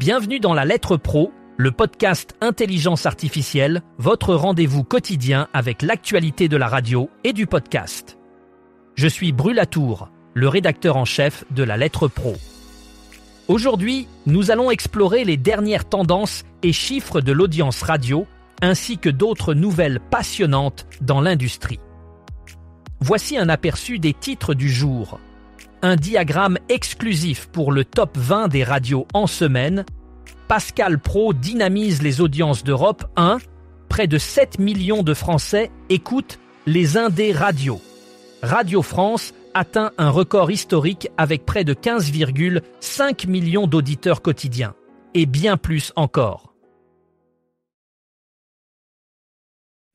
Bienvenue dans la Lettre Pro, le podcast Intelligence Artificielle, votre rendez-vous quotidien avec l'actualité de la radio et du podcast. Je suis Brulatour, le rédacteur en chef de la Lettre Pro. Aujourd'hui, nous allons explorer les dernières tendances et chiffres de l'audience radio, ainsi que d'autres nouvelles passionnantes dans l'industrie. Voici un aperçu des titres du jour. Un diagramme exclusif pour le top 20 des radios en semaine. Pascal Pro dynamise les audiences d'Europe 1. Près de 7 millions de Français écoutent les indés radios. Radio France atteint un record historique avec près de 15,5 millions d'auditeurs quotidiens. Et bien plus encore.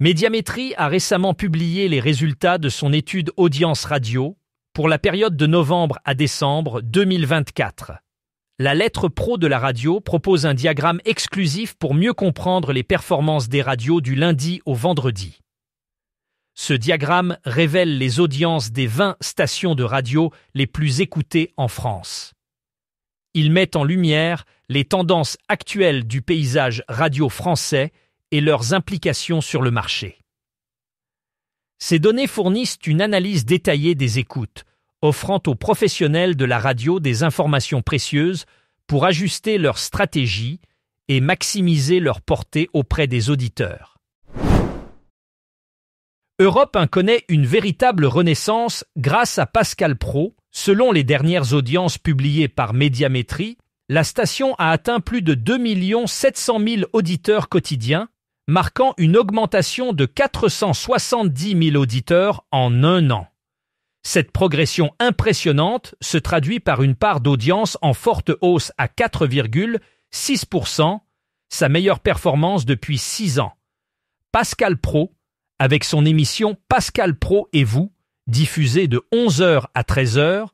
Médiamétrie a récemment publié les résultats de son étude audience radio pour la période de novembre à décembre 2024. La Lettre Pro de la radio propose un diagramme exclusif pour mieux comprendre les performances des radios du lundi au vendredi. Ce diagramme révèle les audiences des 20 stations de radio les plus écoutées en France. Il met en lumière les tendances actuelles du paysage radio français et leurs implications sur le marché. Ces données fournissent une analyse détaillée des écoutes, offrant aux professionnels de la radio des informations précieuses pour ajuster leur stratégie et maximiser leur portée auprès des auditeurs. Europe 1 connaît une véritable renaissance grâce à Pascal Pro. Selon les dernières audiences publiées par Médiamétrie, la station a atteint plus de 2 700 000 auditeurs quotidiens, marquant une augmentation de 470 000 auditeurs en un an. Cette progression impressionnante se traduit par une part d'audience en forte hausse à 4,6%, sa meilleure performance depuis 6 ans. Pascal Pro, avec son émission Pascal Pro et vous, diffusée de 11h à 13h,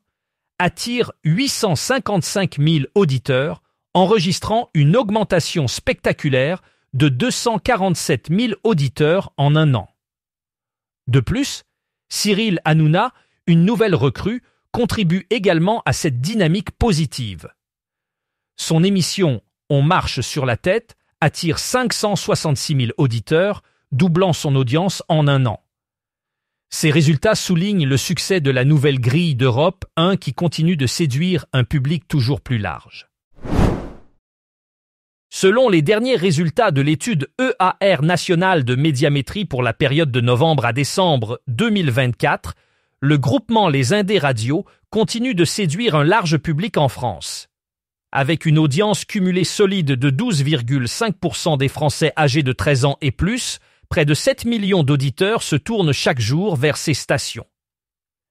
attire 855 000 auditeurs, enregistrant une augmentation spectaculaire de 247 000 auditeurs en un an. De plus, Cyril Hanouna, une nouvelle recrue, contribue également à cette dynamique positive. Son émission On marche sur la tête attire 566 000 auditeurs, doublant son audience en un an. Ces résultats soulignent le succès de la nouvelle grille d'Europe 1 qui continue de séduire un public toujours plus large. Selon les derniers résultats de l'étude EAR nationale de Médiamétrie pour la période de novembre à décembre 2024, le groupement Les Indés Radio continue de séduire un large public en France. Avec une audience cumulée solide de 12,5% des Français âgés de 13 ans et plus, près de 7 millions d'auditeurs se tournent chaque jour vers ces stations.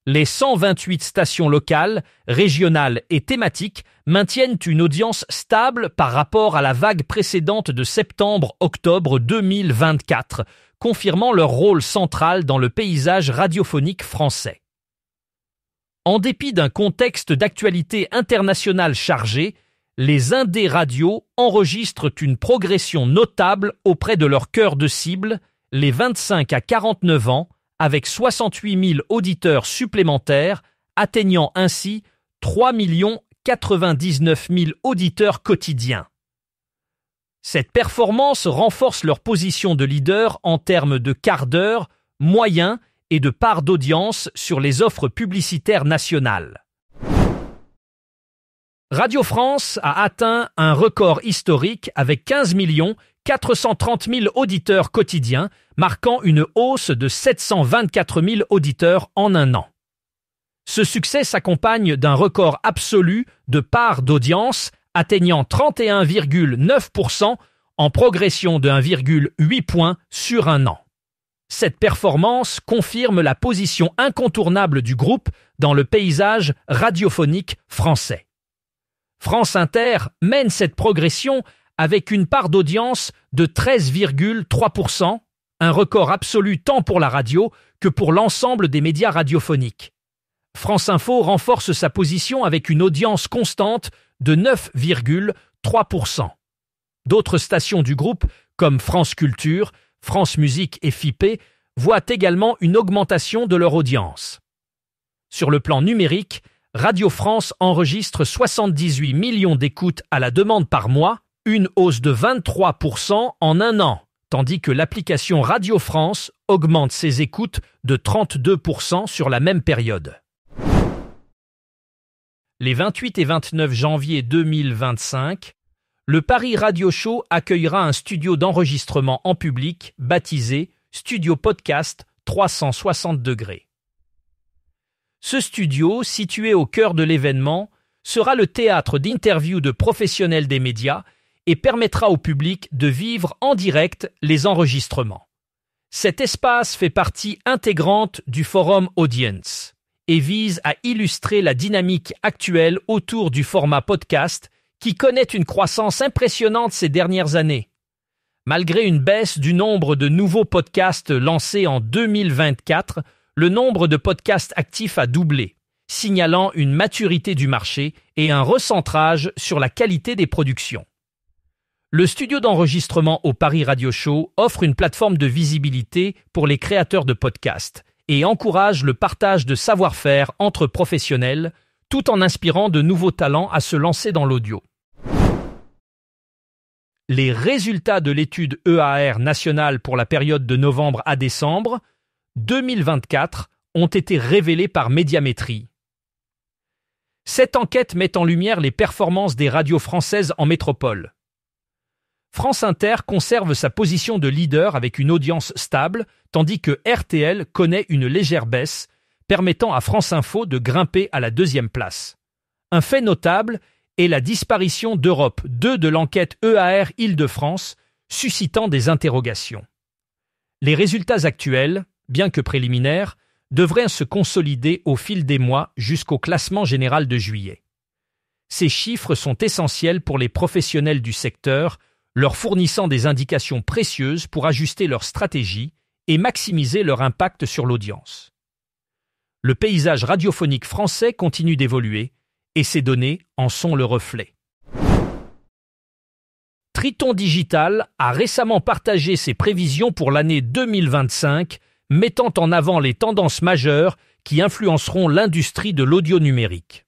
Les 128 stations locales, régionales et thématiques maintiennent une audience stable par rapport à la vague précédente de septembre-octobre 2024, confirmant leur rôle central dans le paysage radiophonique français. En dépit d'un contexte d'actualité internationale chargé, les indés radios enregistrent une progression notable auprès de leur cœur de cible, les 25 à 49 ans, avec 68 000 auditeurs supplémentaires, atteignant ainsi 3 99 000 auditeurs quotidiens. Cette performance renforce leur position de leader en termes de quart d'heure, moyen et de part d'audience sur les offres publicitaires nationales. Radio France a atteint un record historique avec 15 430 000 auditeurs quotidiens, marquant une hausse de 724 000 auditeurs en un an. Ce succès s'accompagne d'un record absolu de part d'audience atteignant 31,9% en progression de 1,8 point sur un an. Cette performance confirme la position incontournable du groupe dans le paysage radiophonique français. France Inter mène cette progression avec une part d'audience de 13,3%, un record absolu tant pour la radio que pour l'ensemble des médias radiophoniques. France Info renforce sa position avec une audience constante de 9,3%. D'autres stations du groupe, comme France Culture, France Musique et FIP, voient également une augmentation de leur audience. Sur le plan numérique, Radio France enregistre 78 millions d'écoutes à la demande par mois, une hausse de 23% en un an, tandis que l'application Radio France augmente ses écoutes de 32% sur la même période. Les 28 et 29 janvier 2025, le Paris Radio Show accueillera un studio d'enregistrement en public baptisé Studio Podcast 360°. Ce studio, situé au cœur de l'événement, sera le théâtre d'interviews de professionnels des médias et permettra au public de vivre en direct les enregistrements. Cet espace fait partie intégrante du Forum Audience et vise à illustrer la dynamique actuelle autour du format podcast qui connaît une croissance impressionnante ces dernières années. Malgré une baisse du nombre de nouveaux podcasts lancés en 2024, le nombre de podcasts actifs a doublé, signalant une maturité du marché et un recentrage sur la qualité des productions. Le studio d'enregistrement au Paris Radio Show offre une plateforme de visibilité pour les créateurs de podcasts et encourage le partage de savoir-faire entre professionnels, tout en inspirant de nouveaux talents à se lancer dans l'audio. Les résultats de l'étude EAR nationale pour la période de novembre à décembre 2024 ont été révélés par Médiamétrie. Cette enquête met en lumière les performances des radios françaises en métropole. France Inter conserve sa position de leader avec une audience stable, tandis que RTL connaît une légère baisse, permettant à France Info de grimper à la deuxième place. Un fait notable est la disparition d'Europe 2 de l'enquête EAR Île-de-France, suscitant des interrogations. Les résultats actuels, bien que préliminaires, devraient se consolider au fil des mois jusqu'au classement général de juillet. Ces chiffres sont essentiels pour les professionnels du secteur, leur fournissant des indications précieuses pour ajuster leur stratégie et maximiser leur impact sur l'audience. Le paysage radiophonique français continue d'évoluer et ces données en sont le reflet. Triton Digital a récemment partagé ses prévisions pour l'année 2025, mettant en avant les tendances majeures qui influenceront l'industrie de l'audio numérique.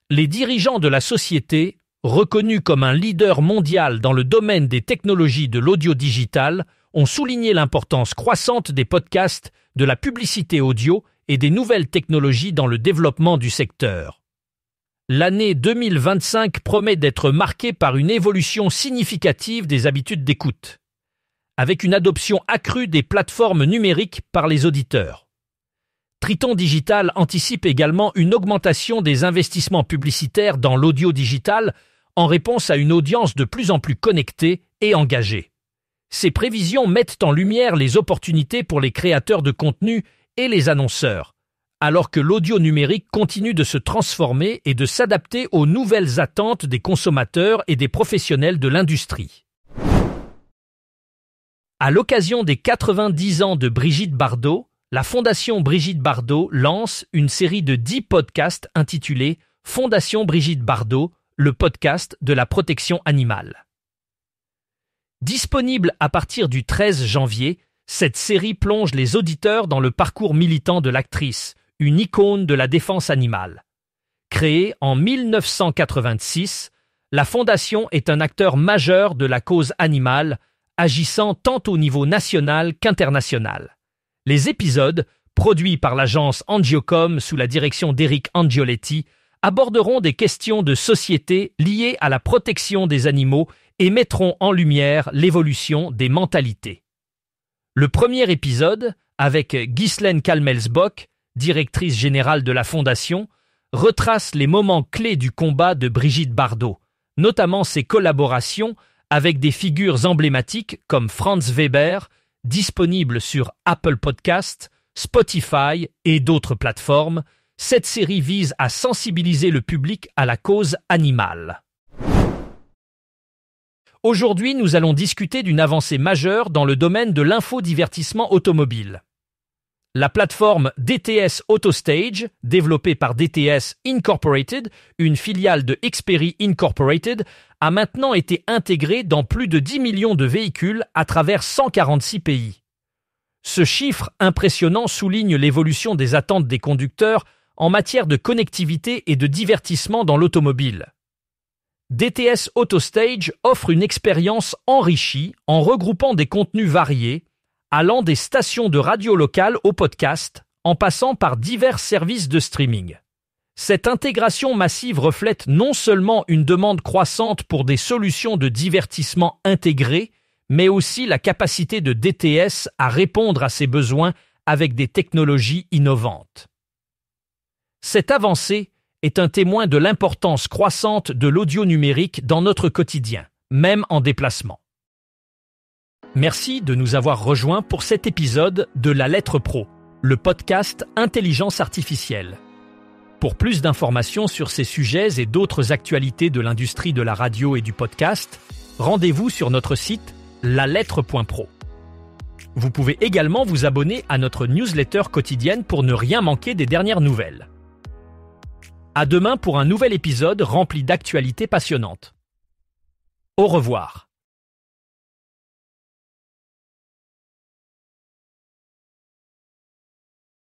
Les dirigeants de la société, reconnus comme un leader mondial dans le domaine des technologies de l'audio digital, ont souligné l'importance croissante des podcasts, de la publicité audio et des nouvelles technologies dans le développement du secteur. L'année 2025 promet d'être marquée par une évolution significative des habitudes d'écoute, avec une adoption accrue des plateformes numériques par les auditeurs. Triton Digital anticipe également une augmentation des investissements publicitaires dans l'audio digital en réponse à une audience de plus en plus connectée et engagée. Ces prévisions mettent en lumière les opportunités pour les créateurs de contenu et les annonceurs, alors que l'audio numérique continue de se transformer et de s'adapter aux nouvelles attentes des consommateurs et des professionnels de l'industrie. À l'occasion des 90 ans de Brigitte Bardot, la Fondation Brigitte Bardot lance une série de 10 podcasts intitulés « Fondation Brigitte Bardot, le podcast de la protection animale ». Disponible à partir du 13 janvier, cette série plonge les auditeurs dans le parcours militant de l'actrice, une icône de la défense animale. Créée en 1986, la Fondation est un acteur majeur de la cause animale, agissant tant au niveau national qu'international. Les épisodes, produits par l'agence Angiocom sous la direction d'Eric Angioletti, aborderont des questions de société liées à la protection des animaux et mettront en lumière l'évolution des mentalités. Le premier épisode, avec Ghislaine Kalmelsbock, directrice générale de la Fondation, retrace les moments clés du combat de Brigitte Bardot, notamment ses collaborations avec des figures emblématiques comme Franz Weber, disponible sur Apple Podcasts, Spotify et d'autres plateformes. Cette série vise à sensibiliser le public à la cause animale. Aujourd'hui, nous allons discuter d'une avancée majeure dans le domaine de l'infodivertissement automobile. La plateforme DTS AutoStage, développée par DTS Incorporated, une filiale de Xperi Incorporated, a maintenant été intégrée dans plus de 10 millions de véhicules à travers 146 pays. Ce chiffre impressionnant souligne l'évolution des attentes des conducteurs en matière de connectivité et de divertissement dans l'automobile. DTS AutoStage offre une expérience enrichie en regroupant des contenus variés, allant des stations de radio locales au podcast, en passant par divers services de streaming. Cette intégration massive reflète non seulement une demande croissante pour des solutions de divertissement intégrées, mais aussi la capacité de DTS à répondre à ces besoins avec des technologies innovantes. Cette avancée est un témoin de l'importance croissante de l'audio numérique dans notre quotidien, même en déplacement. Merci de nous avoir rejoints pour cet épisode de La Lettre Pro, le podcast Intelligence artificielle. Pour plus d'informations sur ces sujets et d'autres actualités de l'industrie de la radio et du podcast, rendez-vous sur notre site lalettre.pro. Vous pouvez également vous abonner à notre newsletter quotidienne pour ne rien manquer des dernières nouvelles. À demain pour un nouvel épisode rempli d'actualités passionnantes. Au revoir.